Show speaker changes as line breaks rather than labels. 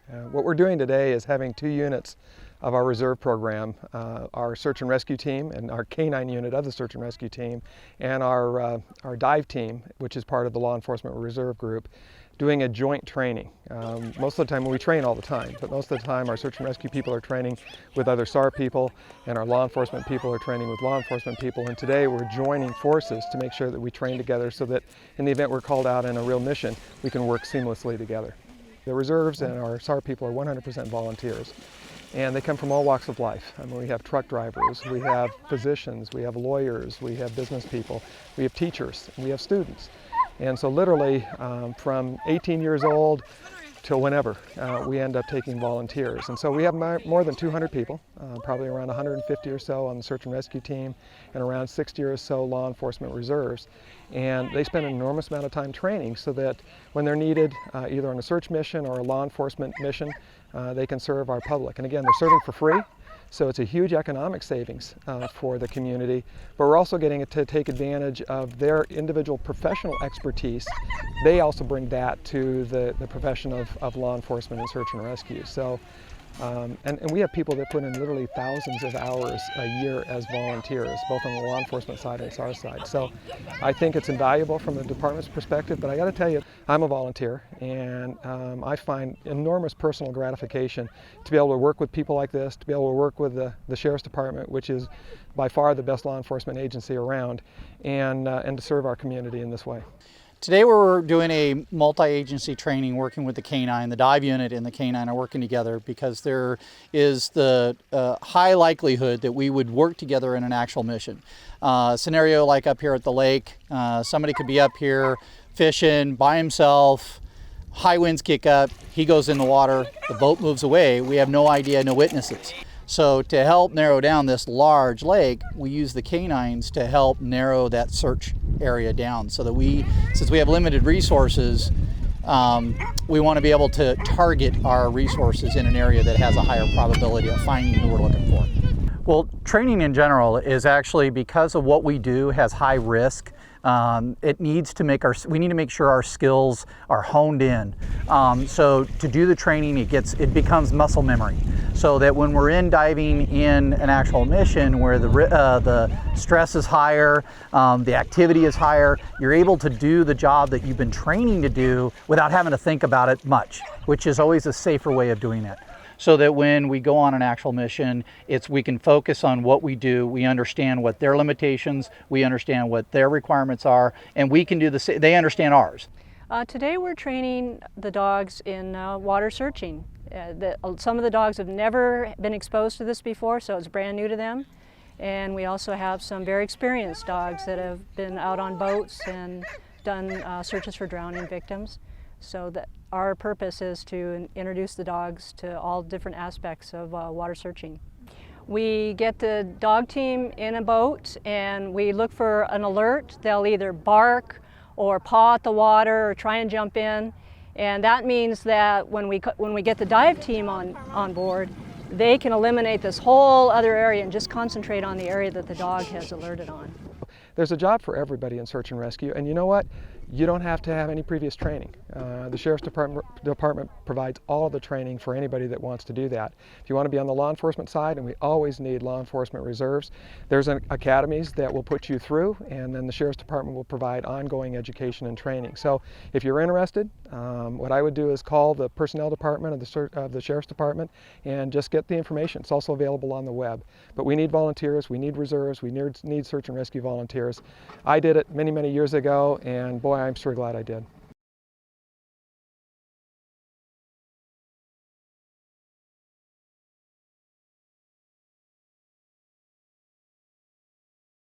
What we're doing today is having 2 units of our reserve program, our search and rescue team and our K-9 unit of the search and rescue team, and our dive team, which is part of the law enforcement reserve group, doing a joint training. Most of the time, we train all the time, but most of the time our search and rescue people are training with other SAR people, and our law enforcement people are training with law enforcement people. And today we're joining forces to make sure that we train together so that in the event we're called out in a real mission, we can work seamlessly together. The reserves and our SAR people are 100% volunteers. And they come from all walks of life. I mean, we have truck drivers, we have physicians, we have lawyers, we have business people, we have teachers, we have students. And so literally from 18 years old till whenever, we end up taking volunteers. And so we have more than 200 people, probably around 150 or so on the search and rescue team, and around 60 or so law enforcement reserves. And they spend an enormous amount of time training so that when they're needed, either on a search mission or a law enforcement mission, they can serve our public. And again, they're serving for free, so it's a huge economic savings for the community, but we're also getting to take advantage of their individual professional expertise. They also bring that to the profession of law enforcement and search and rescue. So, and we have people that put in literally thousands of hours a year as volunteers, both on the law enforcement side and SAR side. So I think it's invaluable from the department's perspective, but I got to tell you, I'm a volunteer, and I find enormous personal gratification to be able to work with people like this, to be able to work with the Sheriff's Department, which is by far the best law enforcement agency around, and to serve our community in this way.
Today we're doing a multi-agency training working with the K-9. The dive unit and the K-9 are working together because there is the high likelihood that we would work together in an actual mission. Scenario like up here at the lake, somebody could be up here fishing by himself, high winds kick up, he goes in the water, the boat moves away, we have no idea, no witnesses. So to help narrow down this large lake, we use the K-9s to help narrow that search area down so that since we have limited resources, we want to be able to target our resources in an area that has a higher probability of finding who we're looking for. Well, training in general is actually, because of what we do, has high risk. We need to make sure our skills are honed in. So to do the training, it becomes muscle memory, so that when we're diving in an actual mission where the stress is higher, the activity is higher, you're able to do the job that you've been training to do without having to think about it much, which is always a safer way of doing that. So that when we go on an actual mission, we can focus on what we do, we understand what their limitations, we understand what their requirements are, and we can do they understand ours.
Today we're training the dogs in water searching. Some of the dogs have never been exposed to this before, so it's brand new to them. And we also have some very experienced dogs that have been out on boats and done searches for drowning victims. So that our purpose is to introduce the dogs to all different aspects of water searching. We get the dog team in a boat and we look for an alert. They'll either bark or paw at the water or try and jump in. And that means that when we get the dive team on board, they can eliminate this whole other area and just concentrate on the area that the dog has alerted on.
There's a job for everybody in search and rescue, and you know what? You don't have to have any previous training. The Sheriff's Department provides all of the training for anybody that wants to do that. If you want to be on the law enforcement side, and we always need law enforcement reserves, there's academies that will put you through, and then the Sheriff's Department will provide ongoing education and training. So if you're interested, what I would do is call the personnel department of the Sheriff's Department and just get the information. It's also available on the web. But we need volunteers, we need reserves, we need search and rescue volunteers. I did it many, many years ago, and boy, I'm sure glad I did.